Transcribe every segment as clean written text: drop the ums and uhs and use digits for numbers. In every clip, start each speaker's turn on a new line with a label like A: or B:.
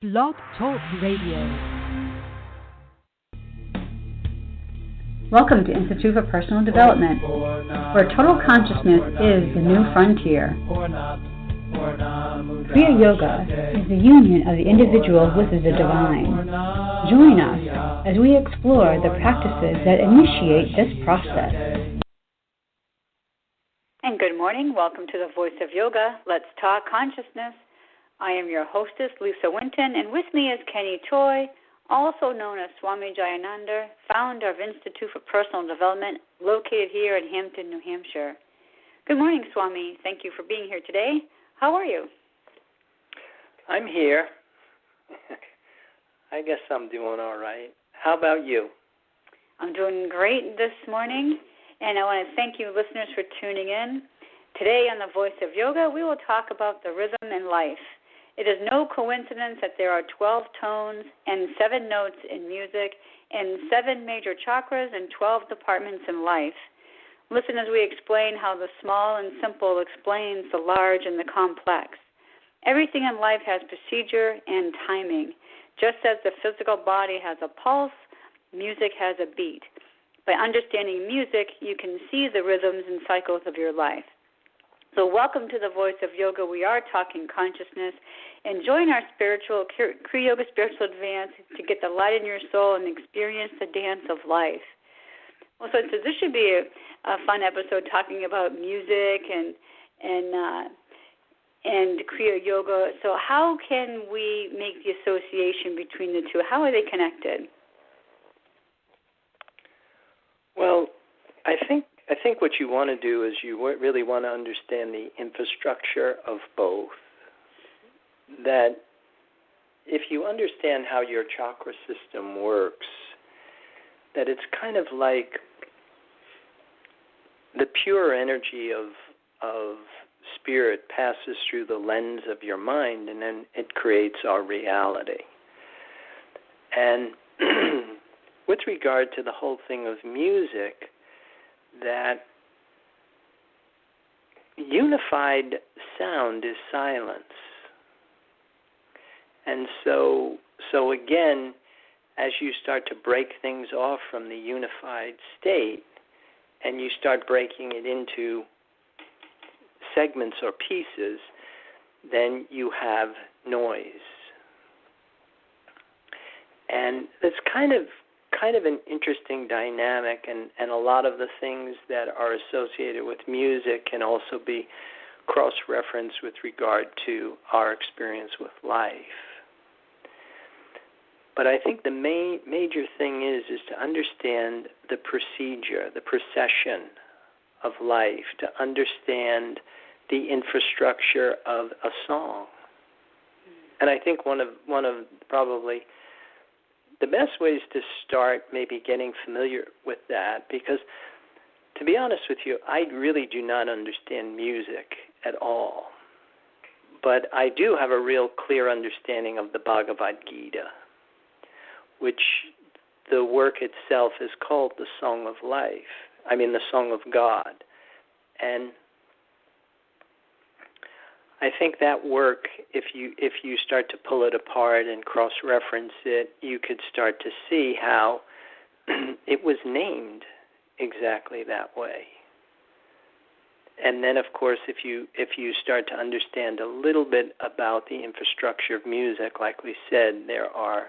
A: Blog Talk Radio.
B: Welcome to Institute for Personal Development, where total consciousness is the new frontier. Kriya Yoga is the union of the individual with the divine. Join us as we explore the practices that initiate this process.
C: And good morning. Welcome to the Voice of Yoga. Let's talk consciousness. I am your hostess, Lisa Winton, and with me is Kenny Choi, also known as Swami Jayananda, founder of Institute for Personal Development, located here in Hampton, New Hampshire. Good morning, Swami. Thank you for being here today. How are you?
D: I'm here. I guess I'm doing all right. How about you?
C: I'm doing great this morning, and I want to thank you, listeners, for tuning in. Today on the Voice of Yoga, we will talk about the rhythm in life. It is no coincidence that there are 12 tones and 7 notes in music and 7 major chakras and 12 departments in life. Listen as we explain how the small and simple explains the large and the complex. Everything in life has procedure and timing. Just as the physical body has a pulse, music has a beat. By understanding music, you can see the rhythms and cycles of your life. So welcome to the Voice of Yoga. We are talking consciousness. And join our Kriya Yoga Spiritual Advance to get the light in your soul and experience the dance of life. Well, so this should be a fun episode talking about music and Kriya Yoga. So how can we make the association between the two? How are they connected?
D: Well, I think what you want to do is you really want to understand the infrastructure of both. That if you understand how your chakra system works, that it's kind of like the pure energy of spirit passes through the lens of your mind, and then it creates our reality. And with regard to the whole thing of music, that unified sound is silence. And so again, as you start to break things off from the unified state and you start breaking it into segments or pieces, then you have noise. And it's kind of an interesting dynamic, and a lot of the things that are associated with music can also be cross-referenced with regard to our experience with life. But I think the major thing is to understand the procedure, the procession of life, to understand the infrastructure of a song. And I think one of probably the best ways to start maybe getting familiar with that, because to be honest with you, I really do not understand music at all. But I do have a real clear understanding of the Bhagavad Gita, which the work itself is called the Song of Life. The Song of God. And I think that work, if you start to pull it apart and cross-reference it, you could start to see how it was named exactly that way. And then, of course, if you start to understand a little bit about the infrastructure of music, like we said, there are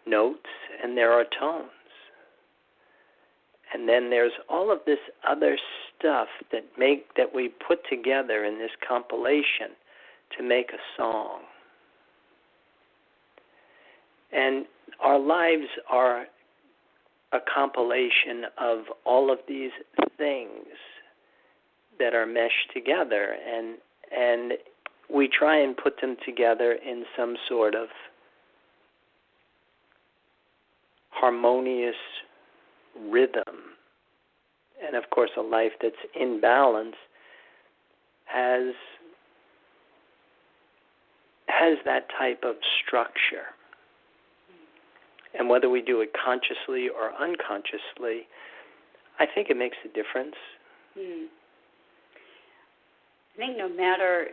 D: notes and there are tones. And then there's all of this other stuff that we put together in this compilation to make a song. And our lives are a compilation of all of these things that are meshed together, and we try and put them together in some sort of harmonious rhythm. And of course, a life that's in balance has that type of structure. And whether we do it consciously or unconsciously, I think it makes a difference.
C: I think no matter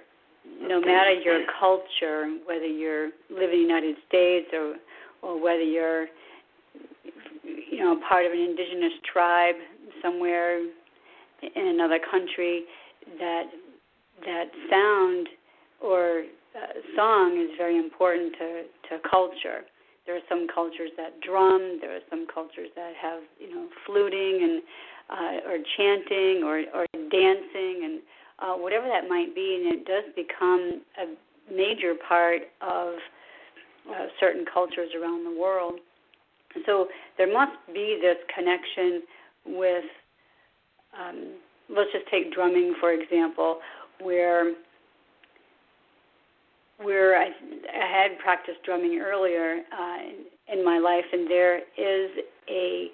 C: no matter your culture, whether you're living in the United States or whether you're, part of an indigenous tribe somewhere in another country, that sound or song is very important to culture. There are some cultures that drum. There are some cultures that have, fluting and or chanting or dancing and whatever that might be, and it does become a major part of certain cultures around the world. So there must be this connection with, let's just take drumming, for example, where I had practiced drumming earlier in my life, and there is a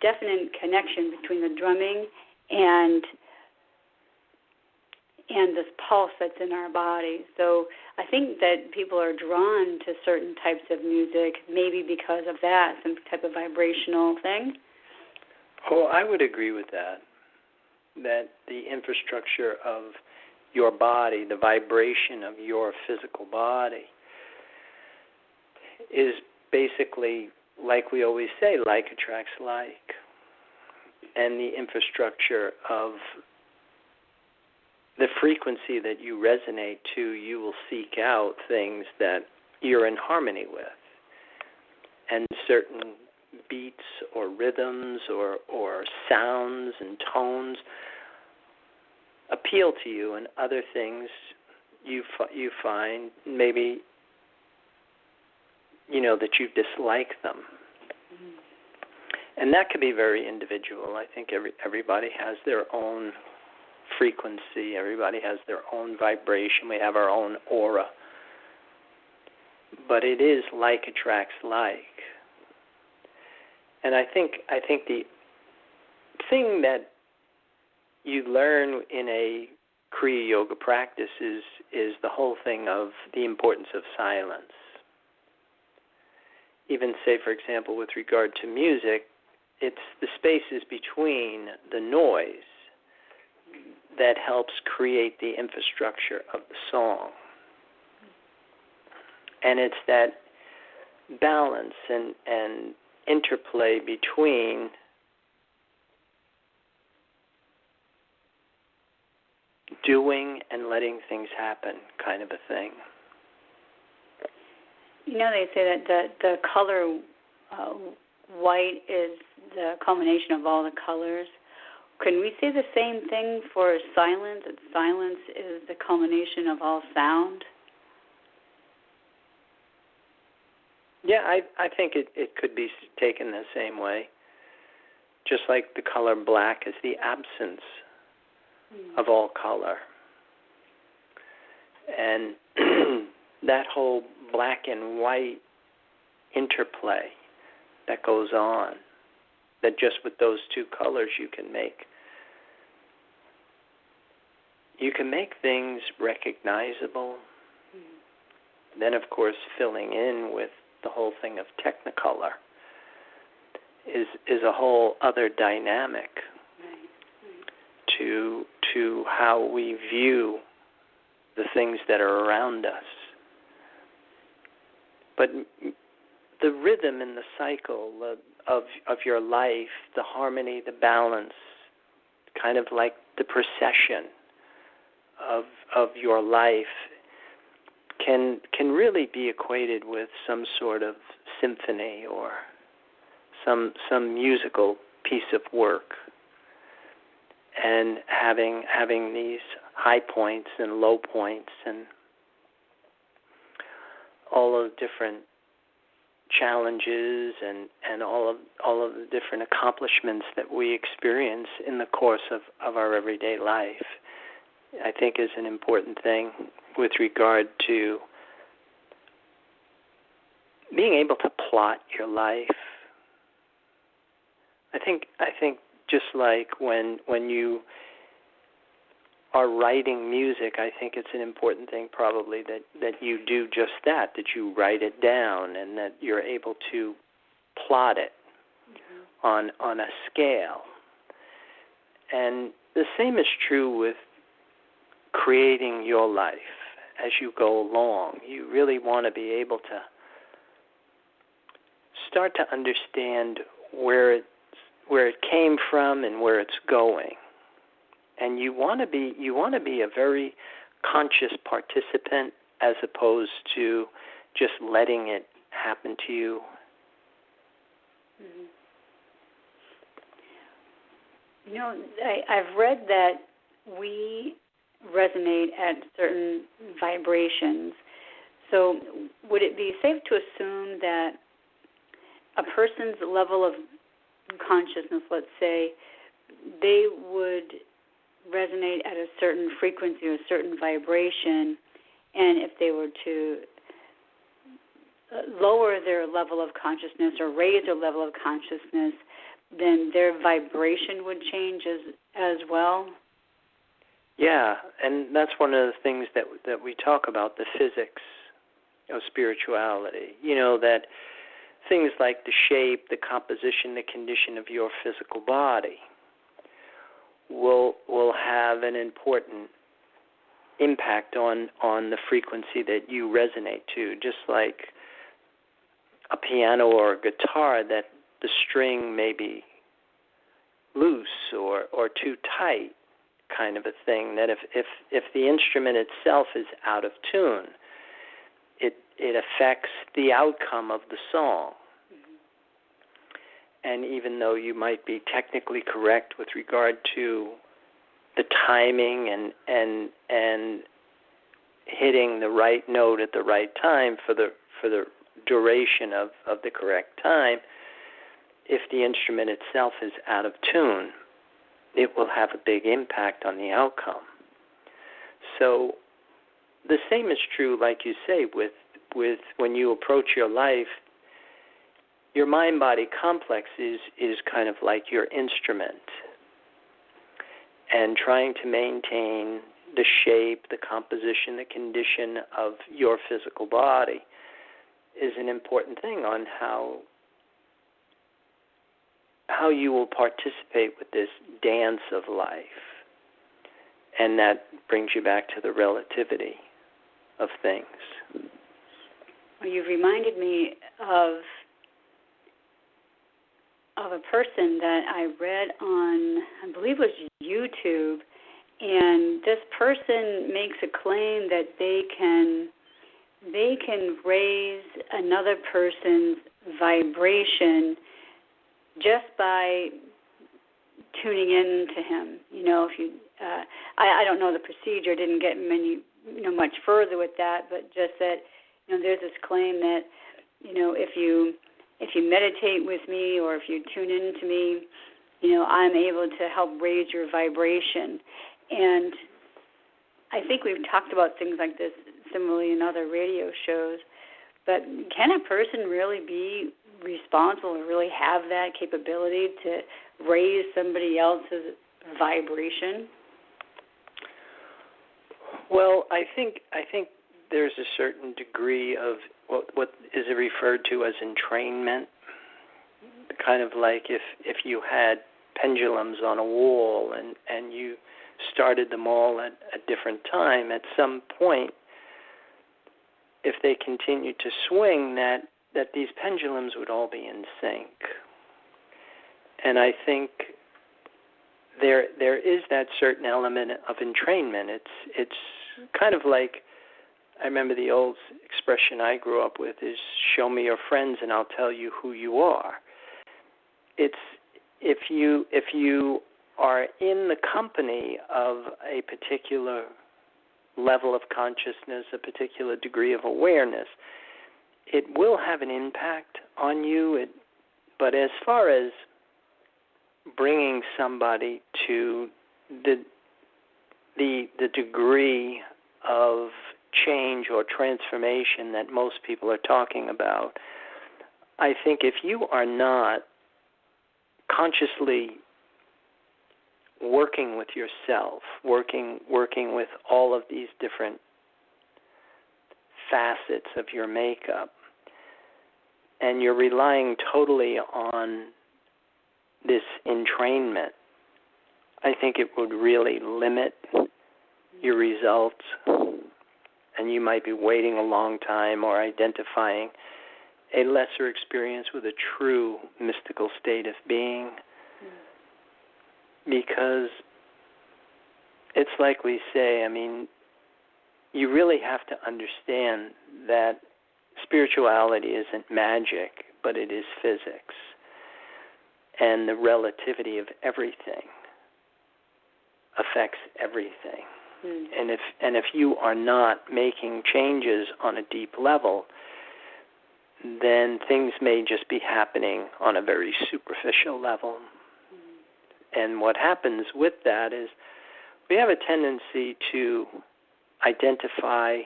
C: definite connection between the drumming and this pulse that's in our body. So I think that people are drawn to certain types of music, maybe because of that, some type of vibrational thing.
D: Oh, I would agree with that the infrastructure of your body, the vibration of your physical body is basically, like we always say, like attracts like. And the infrastructure of the frequency that you resonate to, you will seek out things that you're in harmony with. And certain beats or rhythms or sounds and tones appeal to you, and other things you find maybe, that you dislike them. Mm-hmm. And that can be very individual. I think everybody has their own frequency. Everybody has their own vibration. We have our own aura. But it is like attracts like. And I think the thing that you learn in a Kriya Yoga practice is the whole thing of the importance of silence. Even, say, for example, with regard to music, it's the spaces between the noise that helps create the infrastructure of the song. And it's that balance and interplay between doing and letting things happen kind of a thing.
C: They say that the color white is the culmination of all the colors. Can we say the same thing for silence, that silence is the culmination of all sound?
D: Yeah, I think it could be taken the same way. Just like the color black is the absence of all color. And that whole black and white interplay that goes on, that just with those two colors you can make things recognizable. Then, of course, filling in with the whole thing of Technicolor is a whole other dynamic to how we view the things that are around us. But the rhythm and the cycle of your life, the harmony, the balance, kind of like the procession of your life can really be equated with some sort of symphony or some musical piece of work, and having these high points and low points and all of the different challenges and all of the different accomplishments that we experience in the course of our everyday life, I think is an important thing with regard to being able to plot your life. I think just like when you are writing music, I think it's an important thing probably that you do just that you write it down and that you're able to plot it on a scale. And the same is true with creating your life as you go along. You really want to be able to start to understand where it came from and where it's going. And you want to be a very conscious participant as opposed to just letting it happen to you.
C: Mm-hmm. You know, I've read that we resonate at certain vibrations. So would it be safe to assume that a person's level of consciousness, let's say, they would resonate at a certain frequency or a certain vibration, and if they were to lower their level of consciousness or raise their level of consciousness, then their vibration would change as well?
D: Yeah, and that's one of the things that we talk about, the physics of spirituality. You know, that things like the shape, the composition, the condition of your physical body will have an important impact on the frequency that you resonate to, just like a piano or a guitar, that the string may be loose or too tight, kind of a thing, that if the instrument itself is out of tune, it affects the outcome of the song. And even though you might be technically correct with regard to the timing and hitting the right note at the right time for the duration of the correct time, if the instrument itself is out of tune, it will have a big impact on the outcome. So the same is true, like you say, with when you approach your life. Your mind-body complex is kind of like your instrument, and trying to maintain the shape, the composition, the condition of your physical body is an important thing on how you will participate with this dance of life. And that brings you back to the relativity of things.
C: Well, you've reminded me of a person that I read on, I believe it was YouTube, and this person makes a claim that they can raise another person's vibration just by tuning in to him. You know, if you, I don't know the procedure, didn't get much further with that, but just that, there's this claim that, if you meditate with me or if you tune in to me, I'm able to help raise your vibration. And I think we've talked about things like this similarly in other radio shows, but can a person really be responsible or really have that capability to raise somebody else's vibration?
D: Well, I think there's a certain degree of what is referred to as entrainment. Kind of like if you had pendulums on a wall and you started them all at a different time, at some point, if they continued to swing, that these pendulums would all be in sync. And I think there is that certain element of entrainment. It's kind of like, I remember the old expression I grew up with is, show me your friends and I'll tell you who you are. It's if you are in the company of a particular level of consciousness, a particular degree of awareness, it will have an impact on you. But as far as bringing somebody to the degree of change or transformation that most people are talking about, I think if you are not consciously working with yourself, working with all of these different facets of your makeup, and you're relying totally on this entrainment, I think it would really limit your results. and you might be waiting a long time or identifying a lesser experience with a true mystical state of being, because it's like we say, I mean, you really have to understand that spirituality isn't magic, but it is physics and the relativity of everything affects everything. And if you are not making changes on a deep level, then things may just be happening on a very superficial level. And what happens with that is we have a tendency to identify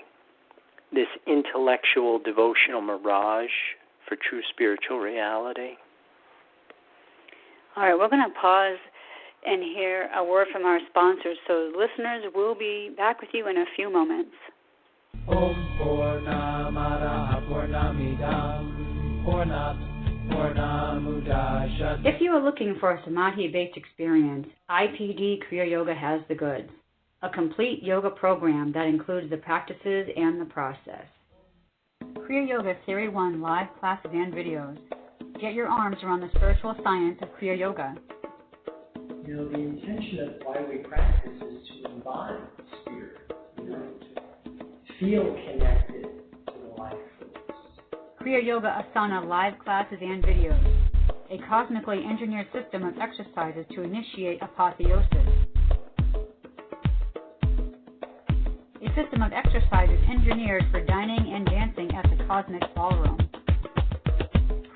D: this intellectual devotional mirage for true spiritual reality.
C: All right, we're going to pause and hear a word from our sponsors. So listeners, we'll be back with you in a few moments.
B: If you are looking for a Samadhi-based experience, IPD Kriya Yoga has the goods. A complete yoga program that includes the practices and the process. Kriya Yoga Theory 1 live classes and videos. Get your arms around the spiritual science of Kriya Yoga.
D: You know, the intention of why we practice is to embody spirit, to feel connected to the life force.
B: Kriya Yoga Asana live classes and videos. A cosmically engineered system of exercises to initiate apotheosis. A system of exercises engineered for dining and dancing at the Cosmic Ballroom.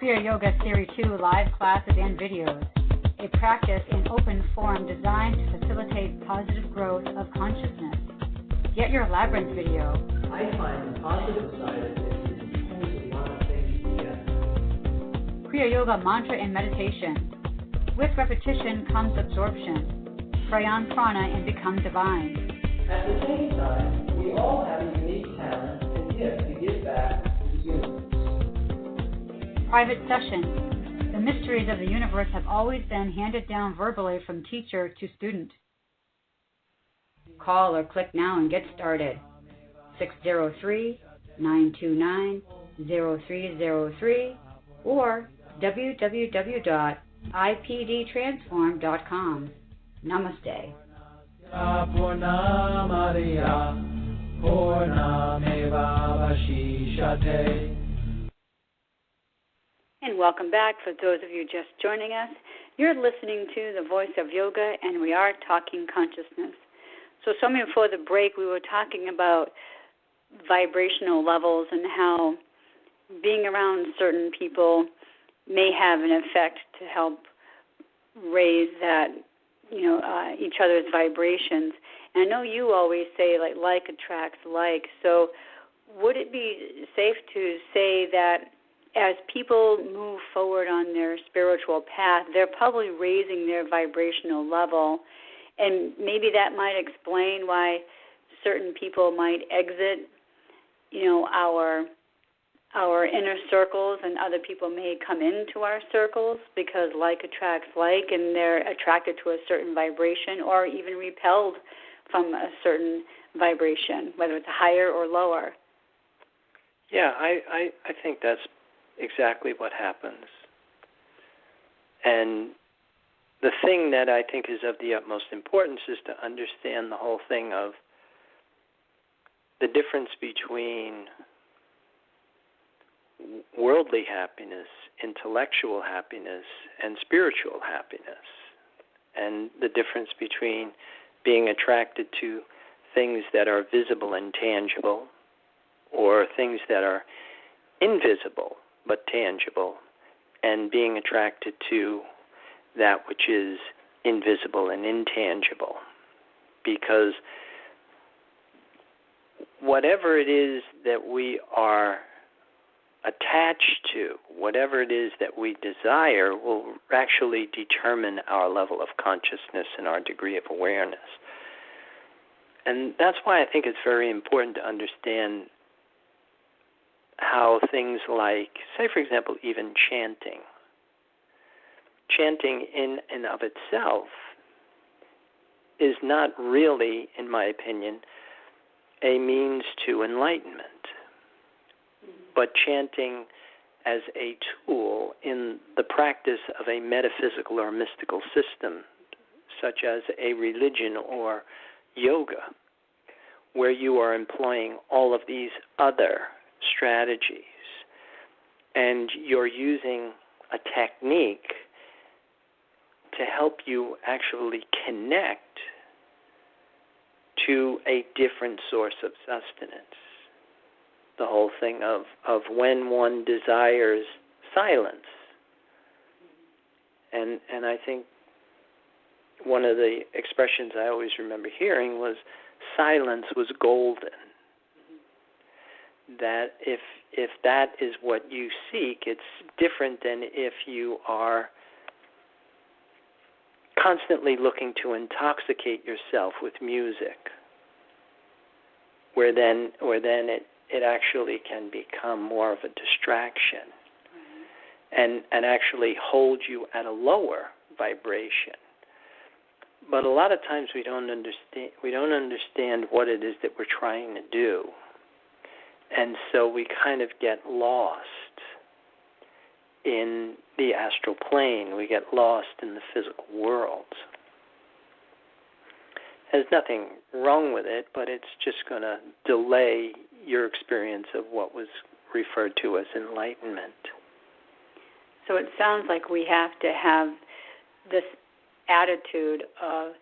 B: Kriya Yoga Theory 2 live classes and videos. A practice in open form designed to facilitate positive growth of consciousness. Get your Labyrinth video.
D: I find the positive side of this is it pulls a lot of things together.
B: Kriya Yoga Mantra and Meditation. With repetition comes absorption. Pray on prana and become divine.
D: At the same time, we all have a unique talent and gift to give back to the universe.
B: Private sessions. The mysteries of the universe have always been handed down verbally from teacher to student. Call or click now and get started. 603-929-0303 or www.ipdtransform.com. Namaste.
C: And welcome back for those of you just joining us. You're listening to The Voice of Yoga, and we are talking consciousness. So, Swami, before the break, we were talking about vibrational levels and how being around certain people may have an effect to help raise that, each other's vibrations. And I know you always say, like attracts like. So would it be safe to say that as people move forward on their spiritual path, they're probably raising their vibrational level, and maybe that might explain why certain people might exit, our inner circles, and other people may come into our circles because like attracts like, and they're attracted to a certain vibration or even repelled from a certain vibration, whether it's higher or lower.
D: Yeah, I think that's exactly what happens. And the thing that I think is of the utmost importance is to understand the whole thing of the difference between worldly happiness, intellectual happiness, and spiritual happiness, and the difference between being attracted to things that are visible and tangible or things that are invisible but tangible, and being attracted to that which is invisible and intangible. Because whatever it is that we are attached to, whatever it is that we desire, will actually determine our level of consciousness and our degree of awareness. And that's why I think it's very important to understand how things like, say, for example, even chanting. Chanting in and of itself is not really, in my opinion, a means to enlightenment, but chanting as a tool in the practice of a metaphysical or mystical system, such as a religion or yoga, where you are employing all of these other strategies, and you're using a technique to help you actually connect to a different source of sustenance. The whole thing of when one desires silence. And I think one of the expressions I always remember hearing was silence was golden. That if that is what you seek, it's different than if you are constantly looking to intoxicate yourself with music, where then it actually can become more of a distraction and actually hold you at a lower vibration. But a lot of times we don't understand what it is that we're trying to do. And so we kind of get lost in the astral plane. We get lost in the physical world. There's nothing wrong with it, but it's just going to delay your experience of what was referred to as enlightenment.
C: So it sounds like we have to have this attitude of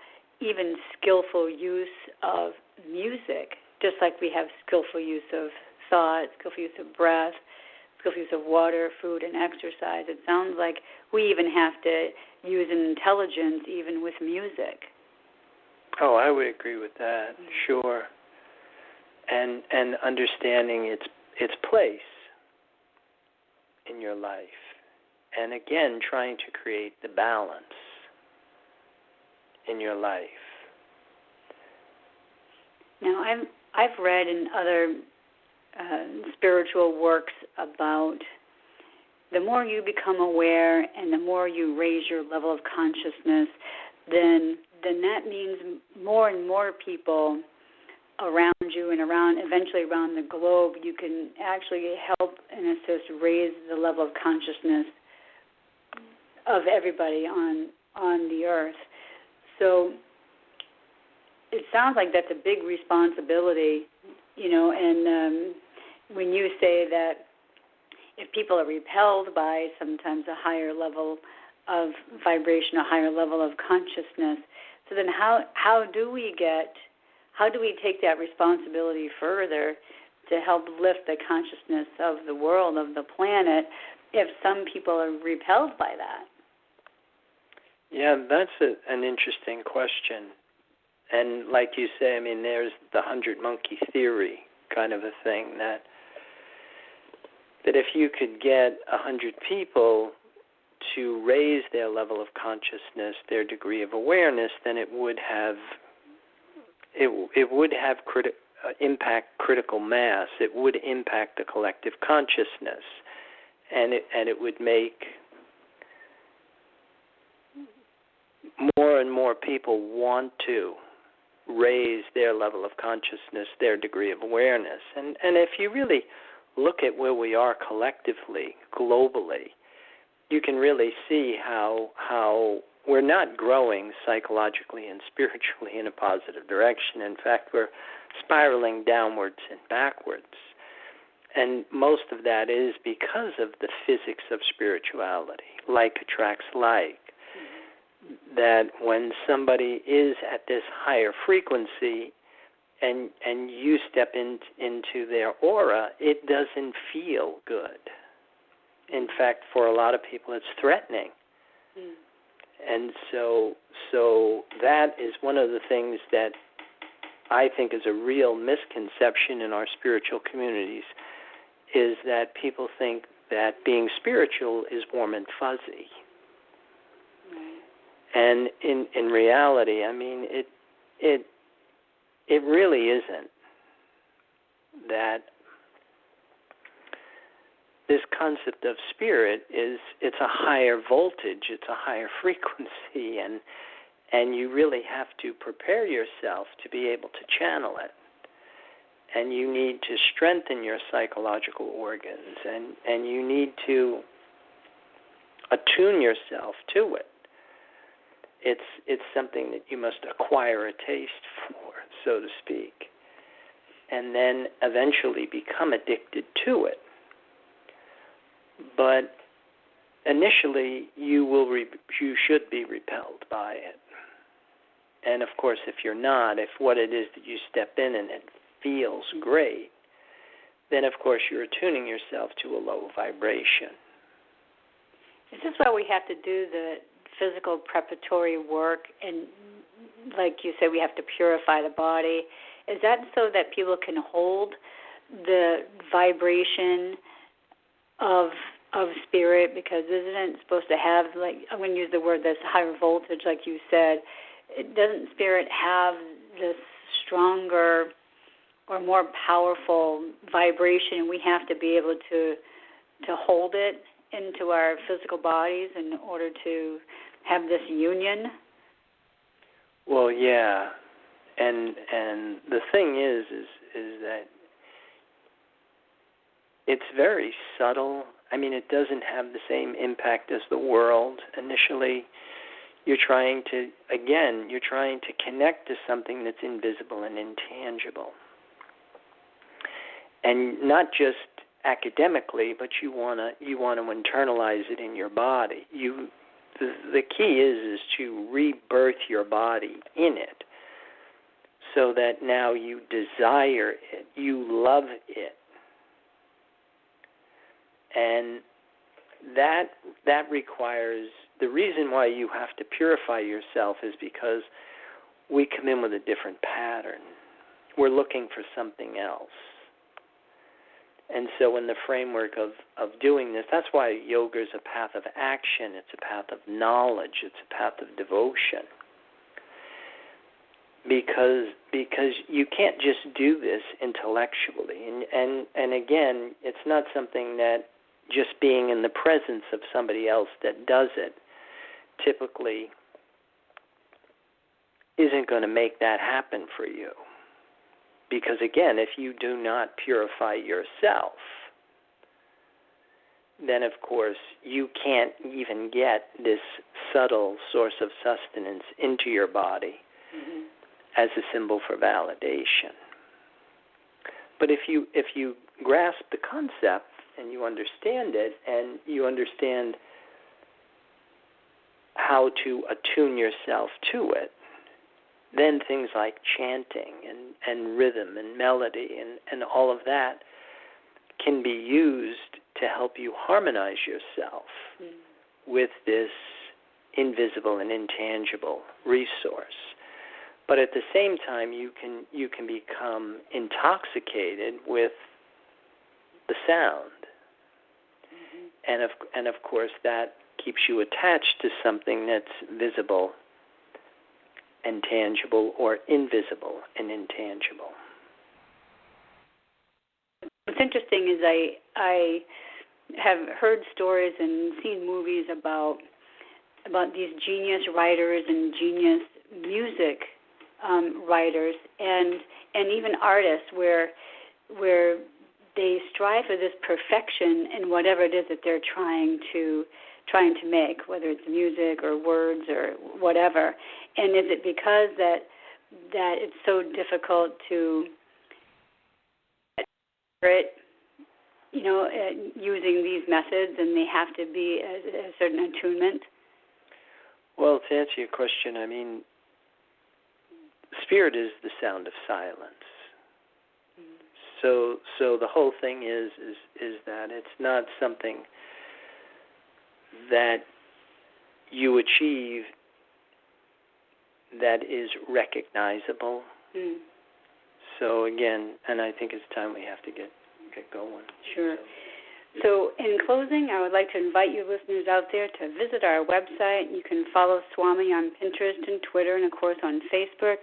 C: even skillful use of music, just like we have skillful use of thought, skillful use of breath, skillful use of water, food, and exercise. It sounds like we even have to use intelligence even with music.
D: Oh, I would agree with that, sure. And understanding its place in your life. And again, trying to create the balance in your life.
C: Now, I've read in other spiritual works about the more you become aware and the more you raise your level of consciousness, then that means more and more people around you and eventually around the globe, you can actually help and assist raise the level of consciousness of everybody on the earth. So it sounds like that's a big responsibility, and when you say that if people are repelled by sometimes a higher level of vibration, a higher level of consciousness, so then how do we take that responsibility further to help lift the consciousness of the world, of the planet, if some people are repelled by that?
D: Yeah, that's an interesting question. And like you say, there's the 100-monkey theory kind of a thing, that if you could get 100 people to raise their level of consciousness, their degree of awareness, then it would have impact critical mass. It would impact the collective consciousness, and it would make more and more people want to raise their level of consciousness, their degree of awareness. And if you really look at where we are collectively, globally, you can really see how we're not growing psychologically and spiritually in a positive direction. In fact, we're spiraling downwards and backwards. And most of that is because of the physics of spirituality. Like attracts like. That when somebody is at this higher frequency and you step into their aura, it doesn't feel good. In fact, for a lot of people, it's threatening. And so that is one of the things that I think is a real misconception in our spiritual communities, is that people think that being spiritual is warm and fuzzy. And in reality, it really isn't. That this concept of spirit it's a higher voltage, it's a higher frequency, and you really have to prepare yourself to be able to channel it. and you need to strengthen your psychological organs, and you need to attune yourself to it. It's something that you must acquire a taste for, so to speak, and then eventually become addicted to it. But initially, you should be repelled by it. And of course, if you're not, if what it is that you step in and it feels great, then of course you're attuning yourself to a low vibration.
C: Is this why we have to do the physical preparatory work, and like you said, we have to purify the body? Is that so that people can hold the vibration of spirit? Because isn't it supposed to have, like, I'm going to use the word that's higher voltage, like you said. Doesn't spirit have this stronger or more powerful vibration? We have to be able to hold it into our physical bodies in order to have this union?
D: Well, yeah, and the thing is that it's very subtle. I mean, it doesn't have the same impact as the world. Initially, you're trying to connect to something that's invisible and intangible, and not just academically, but you want to internalize it in your body. The key is to rebirth your body in it, so that now you desire it, you love it, and that requires, the reason why you have to purify yourself is because we come in with a different pattern. We're looking for something else. And so in the framework of doing this, that's why yoga is a path of action, it's a path of knowledge, it's a path of devotion. Because you can't just do this intellectually. And again, it's not something that just being in the presence of somebody else that does it typically isn't going to make that happen for you. Because again, if you do not purify yourself, then of course you can't even get this subtle source of sustenance into your body as a symbol for validation. But if you grasp the concept and you understand it, and you understand how to attune yourself to it, then things like chanting and rhythm and melody and all of that can be used to help you harmonize yourself with this invisible and intangible resource. But at the same time, you can become intoxicated with the sound, and of course that keeps you attached to something that's visible and tangible, or invisible and intangible.
C: What's interesting is I have heard stories and seen movies about these genius writers and genius music writers and even artists where they strive for this perfection in whatever it is that they're trying to make, whether it's music or words or whatever. And is it because that it's so difficult to using these methods, and they have to be a certain attunement?
D: Well, to answer your question, I mean, spirit is the sound of silence. So the whole thing is that it's not something that you achieve that is recognizable. So again, and I think it's time we have to get going.
C: Sure. So in closing, I would like to invite you listeners out there to visit our website. You can follow Swami on Pinterest and Twitter, and of course on Facebook.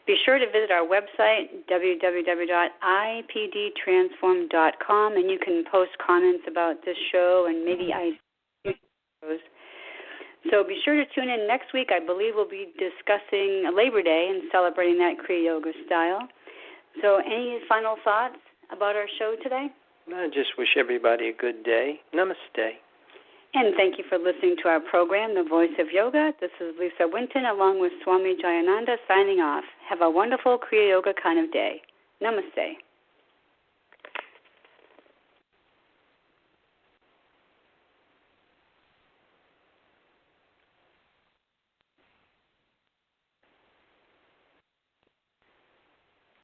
C: Be sure to visit our website, www.ipdtransform.com, and you can post comments about this show and maybe ideas. So be sure to tune in next week. I believe we'll be discussing Labor Day and celebrating that Kriya Yoga style. So any final thoughts about our show today?
D: I just wish everybody a good day. Namaste.
C: And thank you for listening to our program, The Voice of Yoga. This is Lisa Winton along with Swami Jayananda signing off. Have a wonderful Kriya Yoga kind of day. Namaste.